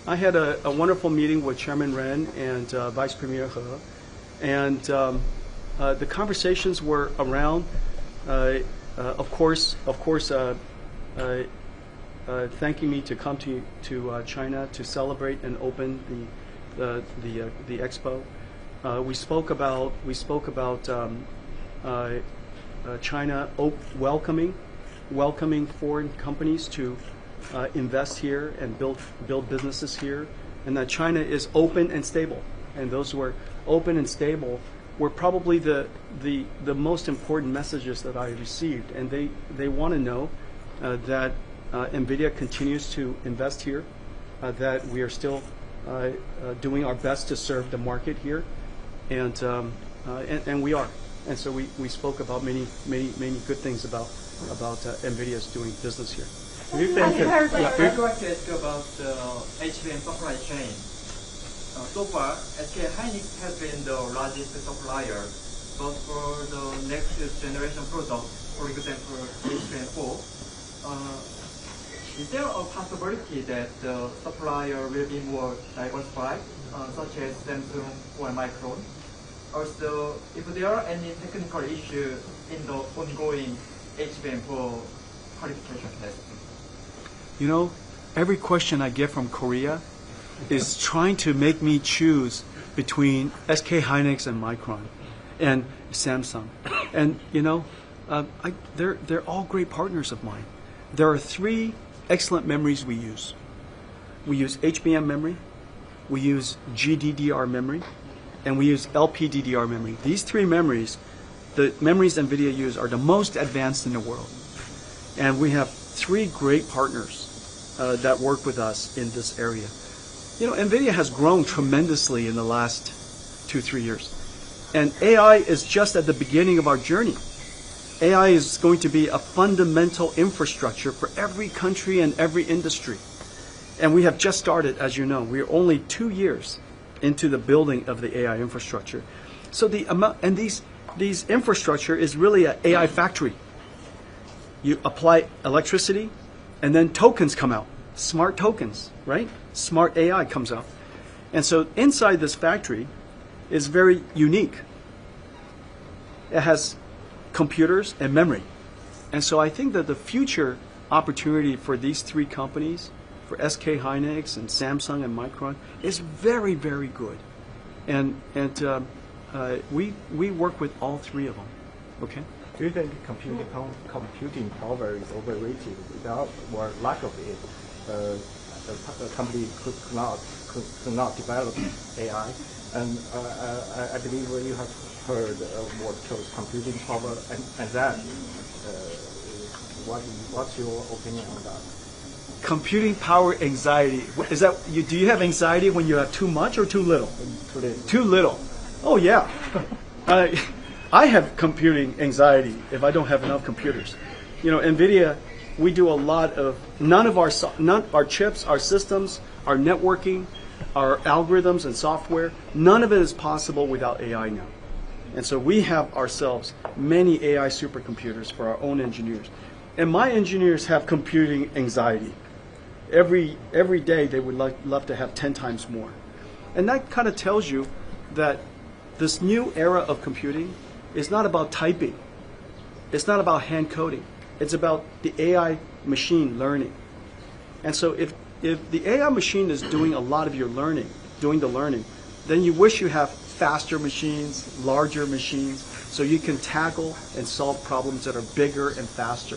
I had a wonderful meeting with Chairman Ren and Vice Premier He, and the conversations were around, of course, thanking me to come to China to celebrate and open the Expo. We spoke about China welcoming foreign companies to invest here and build businesses here, and that China is open and stable. And those who are open and stable were probably the most important messages that I received. And they want to know that Nvidia continues to invest here, that we are still doing our best to serve the market here, and we are. And so we spoke about many good things about Nvidia's doing business here. I'd like to ask you about HBM supply chain. So far, SK Hynix has been the largest supplier, but for the next generation product, for example, HBM4, is there a possibility that the supplier will be more diversified, such as Samsung or Micron? Also, if there are any technical issues in the ongoing HBM4 qualification testing? You know, every question I get from Korea is trying to make me choose between SK Hynix and Micron and Samsung. And, you know, they're all great partners of mine. There are three excellent memories we use. We use HBM memory, we use GDDR memory, and we use LPDDR memory. These three memories, the memories NVIDIA use, are the most advanced in the world. And we have three great partners that work with us in this area. You know, NVIDIA has grown tremendously in the last 2-3 years. And AI is just at the beginning of our journey. AI is going to be a fundamental infrastructure for every country and every industry. And we have just started, as you know. We are only 2 years into the building of the AI infrastructure. So the amount, and these infrastructure is really an AI factory. You apply electricity, and then tokens come out, smart tokens, right? Smart AI comes out. And so inside this factory is very unique. It has computers and memory. And so I think that the future opportunity for these three companies, for SK Hynix and Samsung and Micron, is very, very good. And we work with all three of them, okay? Do you think computing power is overrated? Without or lack of it, the company could not develop AI? And I believe you have heard what chose computing power and that. What's your opinion on that? Computing power anxiety. Is that you? Do you have anxiety when you have too much or too little? Too little. Too little. Oh yeah. I have computing anxiety if I don't have enough computers. You know, NVIDIA, we do a lot of, none of our chips, our systems, our networking, our algorithms and software, none of it is possible without AI now. And so we have ourselves many AI supercomputers for our own engineers. And my engineers have computing anxiety. Every day they would love to have 10 times more. And that kind of tells you that this new era of computing is not about typing. It's not about hand coding. It's about the AI machine learning. And so if the AI machine is doing a lot of your learning, then you wish you have faster machines, larger machines, so you can tackle and solve problems that are bigger and faster.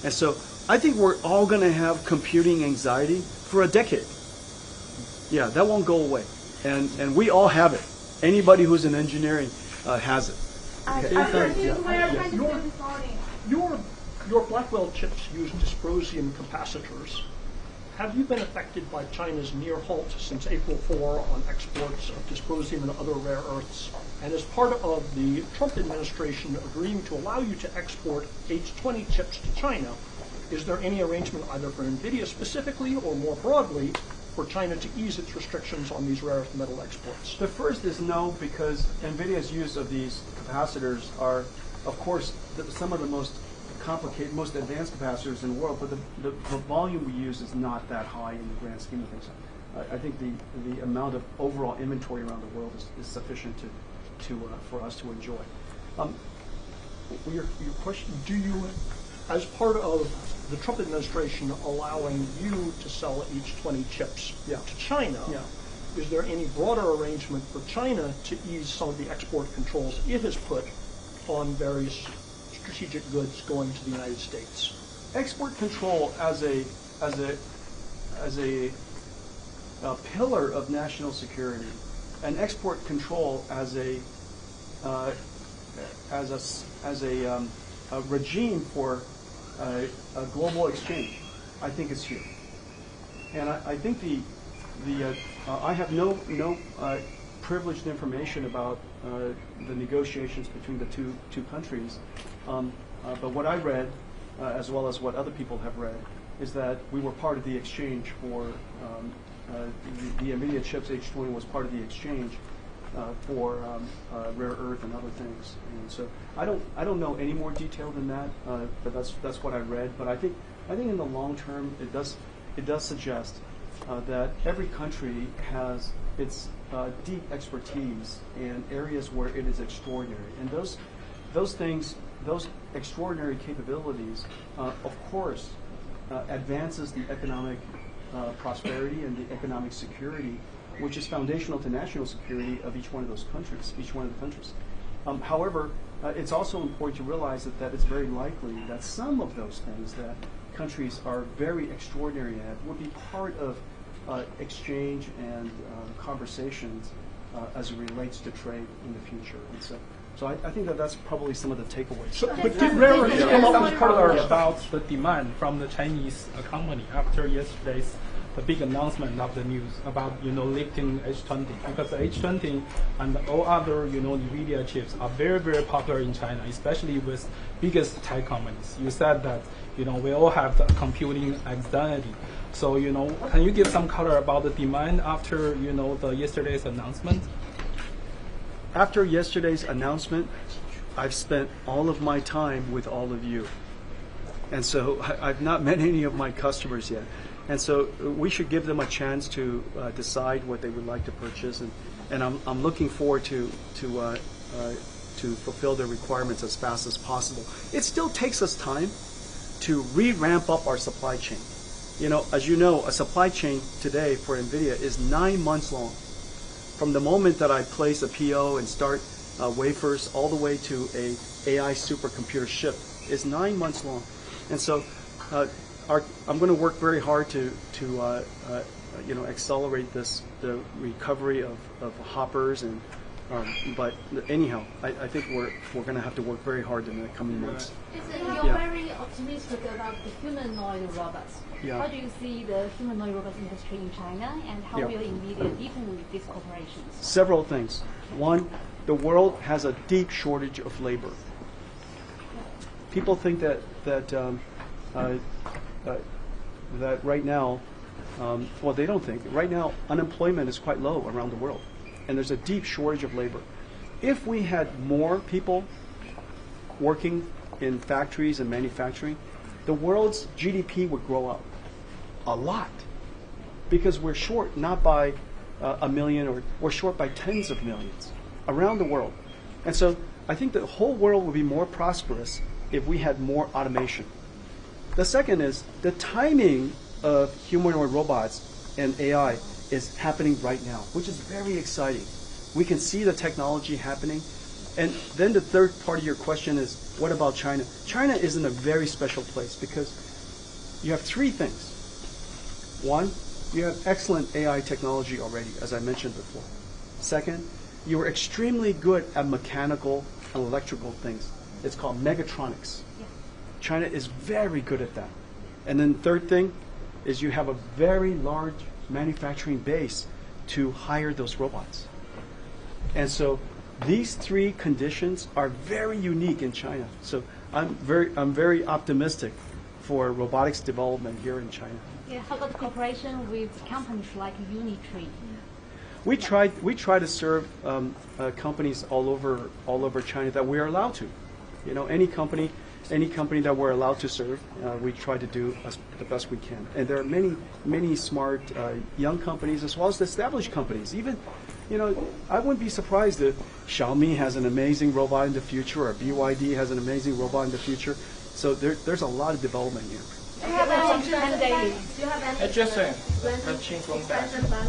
And so I think we're all going to have computing anxiety for a decade. Yeah, that won't go away. And we all have it. Anybody who's in engineering has it. Okay. Your Blackwell chips use dysprosium capacitors. Have you been affected by China's near halt since April 4 on exports of dysprosium and other rare earths? And as part of the Trump administration agreeing to allow you to export H20 chips to China, is there any arrangement either for NVIDIA specifically or more broadly for China to ease its restrictions on these rare earth metal exports? The first is no, because NVIDIA's use of these capacitors are, of course, some of the most complicated, most advanced capacitors in the world, but the volume we use is not that high in the grand scheme of things. I think the amount of overall inventory around the world is sufficient for us to enjoy. Your question? Do you, as part of the Trump administration allowing you to sell H20 chips to China, is there any broader arrangement for China to ease some of the export controls it has put on various strategic goods going to the United States? Export control as a pillar of national security, and export control as a regime for a global exchange, I think is here. And I think I have no privileged information about the negotiations between the two countries, but what I read, as well as what other people have read, is that we were part of the exchange for the Nvidia chips. H20 was part of the exchange for rare earth and other things. And so I don't know any more detail than that, but that's what I read. But I think in the long term it does suggest that every country has its deep expertise and areas where it is extraordinary, and those things, those extraordinary capabilities, of course, advances the economic prosperity and the economic security, which is foundational to national security of each one of those countries, each one of the countries. However, it's also important to realize that it's very likely that some of those things that countries are very extraordinary at will be part of exchange and conversations as it relates to trade in the future. And so I think that's probably some of the takeaways. So, but did rare earths come up as part of our about the demand from the Chinese company after yesterday's the big announcement of the news about lifting H20, because the H20 and all other Nvidia chips are very, very popular in China, especially with biggest tech companies. You said that we all have the computing anxiety. So can you give some color about the demand after the yesterday's announcement? After yesterday's announcement, I've spent all of my time with all of you. And so I've not met any of my customers yet. And so we should give them a chance to decide what they would like to purchase. And I'm looking forward to fulfill their requirements as fast as possible. It still takes us time to re-ramp up our supply chain. As you know, a supply chain today for Nvidia is 9 months long. From the moment that I place a PO and start wafers all the way to a AI supercomputer ship is 9 months long. And so I'm going to work very hard to accelerate the recovery of hoppers and but anyhow, I think we're going to have to work very hard in the coming months. You're very optimistic about the humanoid robots. Yeah. How do you see the humanoid robots industry in China, and how will Nvidia deepen with these corporations? Several things. One, the world has a deep shortage of labor. People think that right now, well, they don't think. Right now, unemployment is quite low around the world, and there's a deep shortage of labor. If we had more people working in factories and manufacturing, the world's GDP would grow up a lot, because we're short not by a million, or we're short by tens of millions around the world. And so I think the whole world would be more prosperous if we had more automation. The second is the timing of humanoid robots and AI is happening right now, which is very exciting. We can see the technology happening. And then the third part of your question is, what about China? China is in a very special place because you have three things. One, you have excellent AI technology already, as I mentioned before. Second, you are extremely good at mechanical and electrical things. It's called mechatronics. China is very good at that. And then third thing is you have a very large manufacturing base to hire those robots. And so these three conditions are very unique in China. So I'm very optimistic for robotics development here in China. Yeah, how about cooperation with companies like Unitree? We try to serve companies all over China that we are allowed to. Any company, any company that we're allowed to serve, we try to do the best we can. And there are many smart young companies as well as the established companies. Even, I wouldn't be surprised if Xiaomi has an amazing robot in the future, or BYD has an amazing robot in the future. So there's a lot of development here. Do you have any Do you have any Just saying. expansion plan?